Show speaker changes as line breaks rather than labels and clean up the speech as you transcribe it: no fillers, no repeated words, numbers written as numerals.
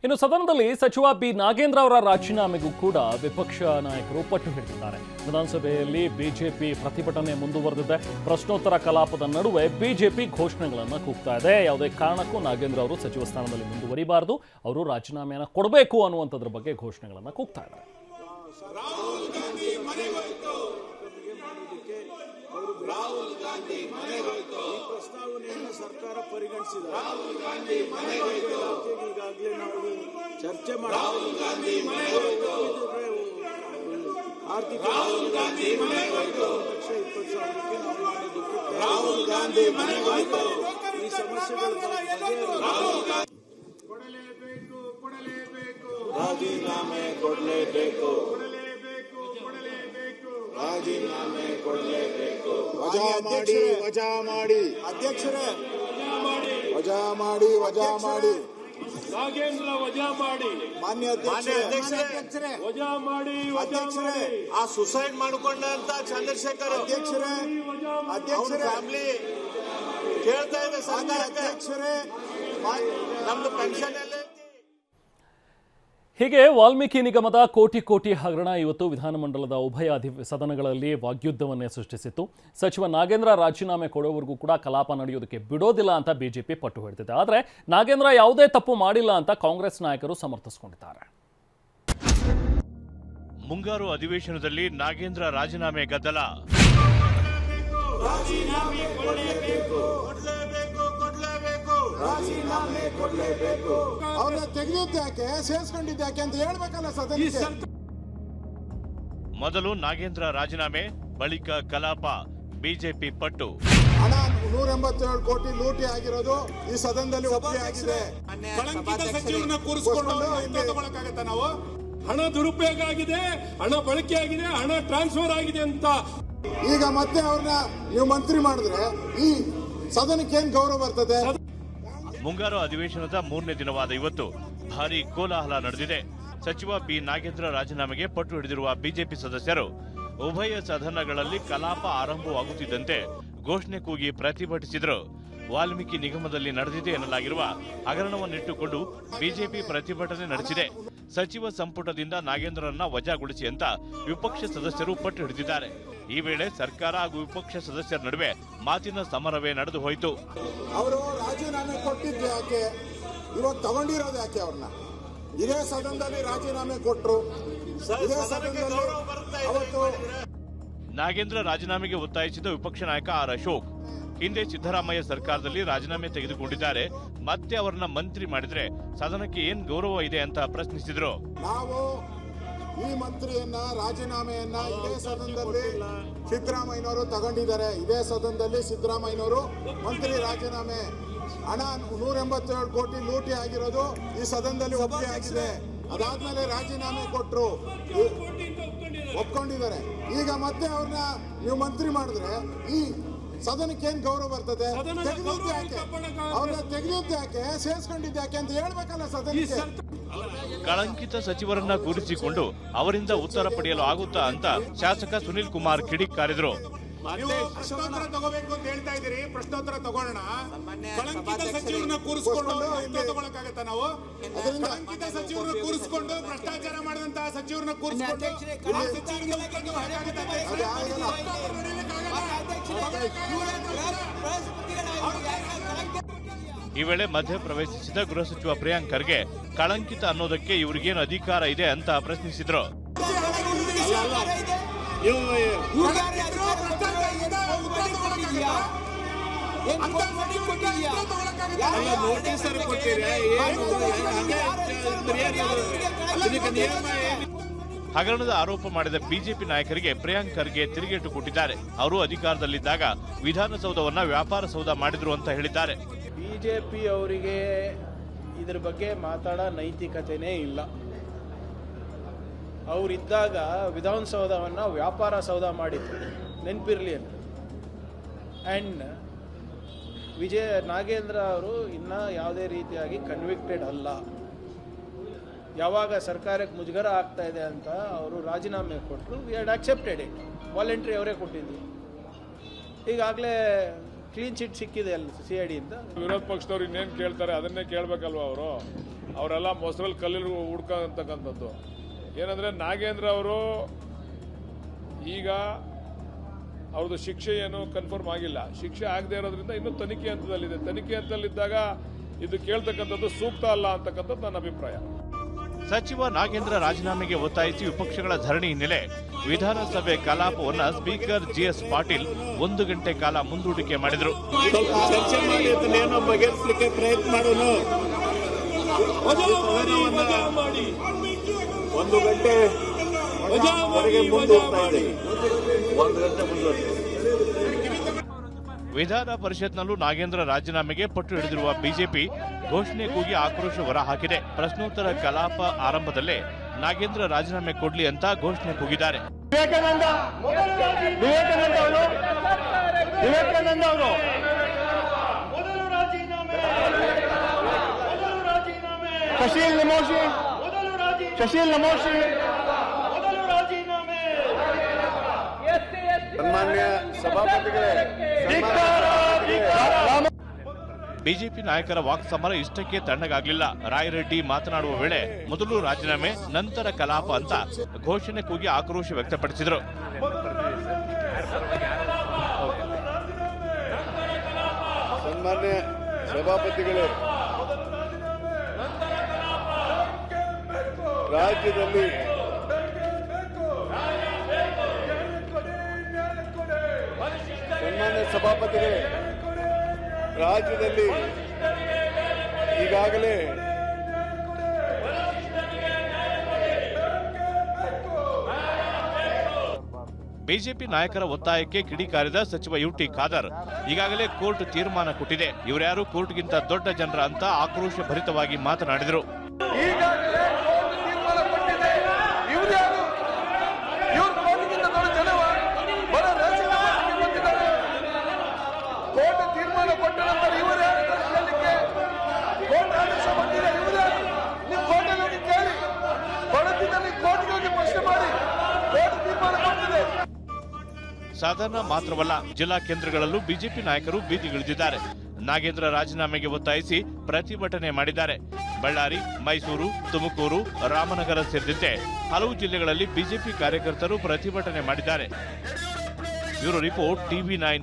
ಇನ್ನು ಸದನದಲ್ಲಿ ಸಚಿವ ಬಿ ನಾಗೇಂದ್ರ ಅವರ ರಾಜೀನಾಮೆಗೂ ಕೂಡ ವಿಪಕ್ಷ ನಾಯಕರು ಪಟ್ಟು ಹಿಡಿದಿದ್ದಾರೆ. ವಿಧಾನಸಭೆಯಲ್ಲಿ ಬಿಜೆಪಿ ಪ್ರತಿಭಟನೆ ಮುಂದುವರೆದಿದೆ. ಪ್ರಶ್ನೋತ್ತರ ಕಲಾಪದ ನಡುವೆ ಬಿಜೆಪಿ ಘೋಷಣೆಗಳನ್ನು ಕೂಗ್ತಾ ಇದೆ. ಯಾವುದೇ ಕಾರಣಕ್ಕೂ ನಾಗೇಂದ್ರ ಅವರು ಸಚಿವ ಸ್ಥಾನದಲ್ಲಿ ಮುಂದುವರಿಬಾರದು, ಅವರು ರಾಜೀನಾಮೆಯನ್ನು ಕೊಡಬೇಕು ಅನ್ನುವಂಥದ್ರ ಬಗ್ಗೆ ಘೋಷಣೆಗಳನ್ನು ಕೂಗ್ತಾ ಇದ್ದಾರೆ.
ರಾಹುಲ್ ಗಾಂಧಿ ಮನೆಗೋಯ್ತು, ಈ ಪ್ರಸ್ತಾವನೆಯನ್ನು ಸರ್ಕಾರ ಪರಿಗಣಿಸಿದೆ. ರಾಹುಲ್ ಗಾಂಧಿ ಮನೆಗೋಯ್ತು, ಈಗಾಗಲೇ ನಾವು ಚರ್ಚೆ ಮಾಡಿ ರಾಹುಲ್ ಗಾಂಧಿ ಮನೆಗೋಯ್ತು, ಆರ್ಥಿಕ ರಾಹುಲ್ ಗಾಂಧಿ ಮನೆಗೋಯ್ತು, 1,20,000ಕ್ಕೆ ನಾವು ಮಾಡಿದ್ದಕ್ಕೆ ರಾಹುಲ್ ಗಾಂಧಿ ಮನೆಗೋಯ್ತು. ಈ ಸಮಸ್ಯೆಗಳು ಕೊಡಲೇಬೇಕು, ರಾಜೀನಾಮೆ ಕೊಡಲೇಬೇಕು, ರಾಜೀನಾಮೆ ಕೊಡಲೇಬೇಕು. ವಜಾ ಮಾಡಿ ಅಧ್ಯಕ್ಷರೇ, ವಜಾ ಮಾಡಿ
ನಾಗೇಂದ್ರ ವಜಾ ಮಾಡಿ,
ಮಾನ್ಯ ಅಧ್ಯಕ್ಷರೇ
ವಜಾ ಮಾಡಿ
ಅಧ್ಯಕ್ಷರೇ, ಆ ಸುಸೈಡ್ ಮಾಡಿಕೊಂಡಂತ ಚಂದ್ರಶೇಖರ್ ಅಧ್ಯಕ್ಷರೇ ಫ್ಯಾಮಿಲಿ ಕೇಳ್ತಾ ಇದೆ ಸರ್ಕಾರ. ಅಧ್ಯಕ್ಷರೇ, ನಮ್ದು ಪೆನ್ಷನ್ ಎಲ್ಲ
ಹೀಗೆ ವಾಲ್ಮೀಕಿ ನಿಗಮದ ಕೋಟಿ ಹಗರಣ ಇವತ್ತು ವಿಧಾನಮಂಡಲದ ಉಭಯ ಸದನಗಳಲ್ಲಿ ವಾಗ್ಯುದ್ಧವನ್ನೇ ಸೃಷ್ಟಿಸಿತ್ತು. ಸಚಿವ ನಾಗೇಂದ್ರ ರಾಜೀನಾಮೆ ಕೊಡುವವರೆಗೂ ಕೂಡ ಕಲಾಪ ನಡೆಯೋದಕ್ಕೆ ಬಿಡೋದಿಲ್ಲ ಅಂತ ಬಿಜೆಪಿ ಪಟ್ಟು ಹಿಡಿದಿದೆ. ಆದರೆ ನಾಗೇಂದ್ರ ಯಾವುದೇ ತಪ್ಪು ಮಾಡಿಲ್ಲ ಅಂತ ಕಾಂಗ್ರೆಸ್ ನಾಯಕರು ಸಮರ್ಥಿಸಿಕೊಂಡಿದ್ದಾರೆ.
ಮುಂಗಾರು ಅಧಿವೇಶನದಲ್ಲಿ ನಾಗೇಂದ್ರ ರಾಜೀನಾಮೆ ಗದ್ದಲ.
ರಾಜೀನಾಮೆ ಕೊಡಲೇಬೇಕು, ಅವ್ರನ್ನ ತೆಗೆದಿದ್ದಾಕೆ ಸೇರಿಸ್ಕೊಂಡಿದ್ದಾಕೆ ಅಂತ ಹೇಳ್ಬೇಕಲ್ಲ ಸದನಕ್ಕೆ.
ಮೊದಲು ನಾಗೇಂದ್ರ ರಾಜೀನಾಮೆ, ಬಳಿಕ ಕಲಾಪ. ಬಿಜೆಪಿ ಪಟ್ಟು.
ಹಣ 187 ಕೋಟಿ ಲೂಟಿ ಆಗಿರೋದು ಈ ಸದನದಲ್ಲಿ ಒಪ್ಪಿಗೆ ಆಗಿದೆ.
ಕಳಂಕಿತ ಸಚಿವರನ್ನ ಕೂರಿಸಿಕೊಂಡು ತಗೊಳಕ್ಕಾಗತ್ತ? ನಾವು ಹಣ ದುರುಪಯೋಗ ಆಗಿದೆ, ಹಣ ಬಳಕೆ ಆಗಿದೆ, ಹಣ ಟ್ರಾನ್ಸ್ಫರ್ ಆಗಿದೆ ಅಂತ
ಈಗ ಮತ್ತೆ ಅವ್ರನ್ನ ನೀವು ಮಂತ್ರಿ ಮಾಡಿದ್ರೆ ಈ ಸದನಕ್ಕೆ ಏನ್ ಗೌರವ ಬರ್ತದೆ?
ಮುಂಗಾರು ಅಧಿವೇಶನದ 3ನೇ ದಿನವಾದ ಇವತ್ತು ಭಾರೀ ಕೋಲಾಹಲ ನಡೆದಿದೆ. ಸಚಿವ ಬಿ ನಾಗೇಂದ್ರ ರಾಜೀನಾಮೆಗೆ ಪಟ್ಟು ಹಿಡಿದಿರುವ ಬಿಜೆಪಿ ಸದಸ್ಯರು ಉಭಯ ಸದನಗಳಲ್ಲಿ ಕಲಾಪ ಆರಂಭವಾಗುತ್ತಿದ್ದಂತೆ ಘೋಷಣೆ ಕೂಗಿ ಪ್ರತಿಭಟಿಸಿದರು. ವಾಲ್ಮೀಕಿ ನಿಗಮದಲ್ಲಿ ನಡೆದಿದೆ ಎನ್ನಲಾಗಿರುವ ಹಗರಣವನ್ನಿಟ್ಟುಕೊಂಡು ಬಿಜೆಪಿ ಪ್ರತಿಭಟನೆ ನಡೆಸಿದೆ. ಸಚಿವ ಸಂಪುಟದಿಂದ ನಾಗೇಂದ್ರರನ್ನ ವಜಾಗೊಳಿಸಿ ಅಂತ ವಿಪಕ್ಷ ಸದಸ್ಯರು ಪಟ್ಟು ಹಿಡಿದಿದ್ದಾರೆ. ಈ ವೇಳೆ ಸರ್ಕಾರ ಹಾಗೂ ವಿಪಕ್ಷ ಸದಸ್ಯರ ನಡುವೆ ಮಾತಿನ ಸಮರವೇ ನಡೆದು ಹೋಯಿತು.
ಅವರು ರಾಜೀನಾಮೆ ಕೊಟ್ಟಿದ್ದು ಯಾಕೆ, ಇವಾಗ ತಗೊಂಡಿರೋದು ಯಾಕೆ? ಅವ್ರನ್ನ ಇದೇ ಸದನದಲ್ಲಿ ರಾಜೀನಾಮೆ ಕೊಟ್ಟರು.
ನಾಗೇಂದ್ರ ರಾಜೀನಾಮೆಗೆ ಒತ್ತಾಯಿಸಿದ ವಿಪಕ್ಷ ನಾಯಕ ಆರ್ ಅಶೋಕ್ ಹಿಂದೆ ಸಿದ್ದರಾಮಯ್ಯ ಸರ್ಕಾರದಲ್ಲಿ ರಾಜೀನಾಮೆ ತೆಗೆದುಕೊಂಡಿದ್ದಾರೆ, ಮತ್ತೆ ಅವರನ್ನ ಮಂತ್ರಿ ಮಾಡಿದ್ರೆ ಸದನಕ್ಕೆ ಏನ್ ಗೌರವ ಇದೆ ಅಂತ ಪ್ರಶ್ನಿಸಿದ್ರು.
ನಾವು ಈ ಮಂತ್ರಿಯನ್ನ ರಾಜೀನಾಮೆಯನ್ನ ಇದೇ ಸದನದಲ್ಲಿ ಸಿದ್ದರಾಮಯ್ಯನವರು ತಗೊಂಡಿದ್ದಾರೆ. ಇದೇ ಸದನದಲ್ಲಿ ಸಿದ್ದರಾಮಯ್ಯನವರು ಮಂತ್ರಿ ರಾಜೀನಾಮೆ, ಹಣ 187 ಕೋಟಿ ಲೂಟಿ ಆಗಿರೋದು ಈ ಸದನದಲ್ಲಿ ಒಪ್ಪಿಗೆ ಆಗಿದೆ. ಅದಾದ್ಮೇಲೆ ರಾಜೀನಾಮೆ ಕೊಟ್ಟರು, ಒಪ್ಕೊಂಡಿದ್ದಾರೆ. ಈಗ ಮತ್ತೆ ಅವ್ರನ್ನ ನೀವು ಮಂತ್ರಿ ಮಾಡಿದ್ರೆ ಈ ಸದನಕ್ಕೆ ಏನ್ ಗೌರವ ಬರ್ತದೆ? ಅವ್ರನ್ನ ತೆಗೆದಿದ್ದಾಕೆ ಸೇರಿಸ್ಕೊಂಡಿದ್ದಾಕೆ ಅಂತ ಹೇಳ್ಬೇಕಲ್ಲ ಸದನಕ್ಕೆ.
ಕಳಂಕಿತ ಸಚಿವರನ್ನ ಕೂರಿಸಿಕೊಂಡು ಅವರಿಂದ ಉತ್ತರ ಪಡೆಯಲು ಆಗುತ್ತಾ ಅಂತ ಶಾಸಕ ಸುನಿಲ್ ಕುಮಾರ್ ಕಿಡಿಕಾರಿದ್ರು.
ಪ್ರಶ್ನೋತ್ತರ ತಗೋಬೇಕು ಅಂತ ಹೇಳ್ತಾ ಇದ್ದೀರಿ, ಪ್ರಶ್ನೋತ್ತರ ತಗೊಳ್ಳೋಣ. ಕಳಂಕಿತ ಸಚಿವರನ್ನ ಕೂರಿಸಿಕೊಂಡು ತಗೊಳಕ್ಕಾಗತ್ತ? ನಾವು ಕಳಂಕಿತ ಸಚಿವರನ್ನ ಕೂರಿಸಿಕೊಂಡು ಭ್ರಷ್ಟಾಚಾರ ಮಾಡಿದಂತಹ ಸಚಿವರನ್ನ ಕೂರಿಸಿಕೊಂಡು
ಈ ವೇಳೆ ಮಧ್ಯ ಪ್ರವೇಶಿಸಿದ ಗೃಹ ಸಚಿವ ಪ್ರಿಯಾಂಕ್ ಖರ್ಗೆ ಕಳಂಕಿತ ಅನ್ನೋದಕ್ಕೆ ಇವ್ರಿಗೇನು ಅಧಿಕಾರ ಇದೆ ಅಂತ ಪ್ರಶ್ನಿಸಿದ್ರು. ಹಗರಣದ ಆರೋಪ ಮಾಡಿದ ಬಿಜೆಪಿ ನಾಯಕರಿಗೆ ಪ್ರಿಯಾಂಕ್ ಖರ್ಗೆ ತಿರುಗೇಟು ಕೊಟ್ಟಿದ್ದಾರೆ. ಅವರು ಅಧಿಕಾರದಲ್ಲಿದ್ದಾಗ ವಿಧಾನಸೌಧವನ್ನ ವ್ಯಾಪಾರ ಸೌಧ ಮಾಡಿದ್ರು ಅಂತ ಹೇಳಿದ್ದಾರೆ.
ಬಿಜೆಪಿ ಅವರಿಗೆ ಇದ್ರ ಬಗ್ಗೆ ಮಾತಾಡೋ ನೈತಿಕತೆನೇ ಇಲ್ಲ. ಅವರಿದ್ದಾಗ ವಿಧಾನಸೌಧವನ್ನು ವ್ಯಾಪಾರ ಸೌಧ ಮಾಡಿದ್ರು, ನೆನಪಿರಲಿ ಅಂತ. ಆ್ಯಂಡ್ ನಾಗೇಂದ್ರ ಅವರು ಇನ್ನೂ ಯಾವುದೇ ರೀತಿಯಾಗಿ ಕನ್ವಿಕ್ಟೆಡ್ ಅಲ್ಲ. ಯಾವಾಗ ಸರ್ಕಾರಕ್ಕೆ ಮುಜುಗರ ಆಗ್ತಾ ಇದೆ ಅಂತ ಅವರು ರಾಜೀನಾಮೆ ಕೊಟ್ಟರು, we had accepted it. Voluntary ಅವರೇ ಕೊಟ್ಟಿದ್ದು. ಈಗಾಗಲೇ ಕ್ಲೀನ್ ಚಿಟ್ ಸಿಕ್ಕಿದೆ ಅಲ್ಲಿ CID ಇಂದ.
ವಿರೋಧ ಪಕ್ಷದವ್ರು ಇನ್ನೇನು ಕೇಳ್ತಾರೆ ಅದನ್ನೇ ಕೇಳಬೇಕಲ್ವ ಅವರು. ಅವರೆಲ್ಲ ಮೊಸರಲ್ಲಿ ಕಲ್ಲಲ್ಲಿ ಹುಡ್ಕೊಂತಕ್ಕಂಥದ್ದು. ಏನಂದರೆ ನಾಗೇಂದ್ರ ಅವರು ಈಗ ಅವ್ರದ್ದು ಶಿಕ್ಷೆ ಏನು ಕನ್ಫರ್ಮ್ ಆಗಿಲ್ಲ. ಶಿಕ್ಷೆ ಆಗದೆ ಇರೋದ್ರಿಂದ ಇನ್ನೂ ತನಿಖೆ ಹಂತದಲ್ಲಿದೆ. ತನಿಖೆ ಹಂತದಲ್ಲಿದ್ದಾಗ ಇದು ಕೇಳ್ತಕ್ಕಂಥದ್ದು ಸೂಕ್ತ ಅಲ್ಲ ಅಂತಕ್ಕಂಥದ್ದು ನನ್ನ ಅಭಿಪ್ರಾಯ.
ಸಚಿವ ನಾಗೇಂದ್ರ ರಾಜೀನಾಮೆಗೆ ಒತ್ತಾಯಿಸಿ ವಿಪಕ್ಷಗಳ ಧರಣಿ ಹಿನ್ನೆಲೆ ವಿಧಾನಸಭೆ ಕಲಾಪವನ್ನು ಸ್ಪೀಕರ್ ಜಿಎಸ್ ಪಾಟೀಲ್ 1 ಗಂಟೆ ಕಾಲ ಮುಂದೂಡಿಕೆ ಮಾಡಿದರು.
ಚರ್ಚೆ ಮಾಡಿ ಅದನ್ನೇನೋ ಬಗೆಹರಿಸಲಿಕ್ಕೆ ಪ್ರಯತ್ನ ಮಾಡೋಣ.
1 ಗಂಟೆ ಮುಂದೂಡ್ತಾ ಇದೆ.
ವಿಧಾನ ಪರಿಷತ್ನಲ್ಲೂ ನಾಗೇಂದ್ರ ರಾಜೀನಾಮೆಗೆ ಪಟ್ಟು ಹಿಡಿದಿರುವ ಬಿಜೆಪಿ ಘೋಷಣೆ ಕೂಗಿ ಆಕ್ರೋಶ ಹೊರಹಾಕಿದೆ. ಪ್ರಶ್ನೋತ್ತರ ಕಲಾಪ ಆರಂಭದಲ್ಲೇ ನಾಗೇಂದ್ರ ರಾಜೀನಾಮೆ ಕೊಡ್ಲಿ ಅಂತ ಘೋಷಣೆ ಕೂಗಿದ್ದಾರೆ.
ವಿವೇಕಾನಂದ ಅವರು ಶಶೀಲ್ ನಮೋಶಿ
ಸನ್ಮಾನ್ಯ ಸಭಾಪತಿಗಳೇ,
ಬಿಜೆಪಿ ನಾಯಕರ ವಾಕ್ಸಮರ ಇಷ್ಟಕ್ಕೆ ತಣ್ಣಗಾಗಲಿಲ್ಲ. ರಾಯರೆಡ್ಡಿ ಮಾತನಾಡುವ ವೇಳೆ ಮೊದಲು ರಾಜೀನಾಮೆ ನಂತರ ಕಲಾಪ ಅಂತ ಘೋಷಣೆ ಕೂಗಿ ಆಕ್ರೋಶ ವ್ಯಕ್ತಪಡಿಸಿದರು.
ಸನ್ಮಾನ್ಯ ಸಭಾಪತಿಗಳೇ, ರಾಜ್ಯದಲ್ಲಿ ರಾಜ್ಯದಲ್ಲಿ ಈಗಾಗಲೇ
ಬಿಜೆಪಿ ನಾಯಕರ ಒತ್ತಾಯಕ್ಕೆ ಕಿಡಿಕಾರಿದ ಸಚಿವ ಯುಟಿ ಖಾದರ್ ಈಗಾಗಲೇ ಕೋರ್ಟ್ ತೀರ್ಮಾನ ಕೊಟ್ಟಿದೆ, ಇವರ್ಯಾರು ಕೋರ್ಟ್ಗಿಂತ ದೊಡ್ಡ ಜನರ ಅಂತ ಆಕ್ರೋಶ ಭರಿತವಾಗಿ ಮಾತನಾಡಿದರು. ಸಾಧಾರಣ ಮಾತ್ರವಲ್ಲ, ಜಿಲ್ಲಾ ಕೇಂದ್ರಗಳಲ್ಲೂ ಬಿಜೆಪಿ ನಾಯಕರು ಬೀದಿಗಿಳಿದಿದ್ದಾರೆ. ನಾಗೇಂದ್ರ ರಾಜೀನಾಮೆಗೆ ಒತ್ತಾಯಿಸಿ ಪ್ರತಿಭಟನೆ ಮಾಡಿದ್ದಾರೆ. ಬಳ್ಳಾರಿ, ಮೈಸೂರು, ತುಮಕೂರು, ರಾಮನಗರ ಸೇರಿದಂತೆ ಹಲವು ಜಿಲ್ಲೆಗಳಲ್ಲಿ ಬಿಜೆಪಿ ಕಾರ್ಯಕರ್ತರು ಪ್ರತಿಭಟನೆ ಮಾಡಿದ್ದಾರೆ. Bureau report, TV9.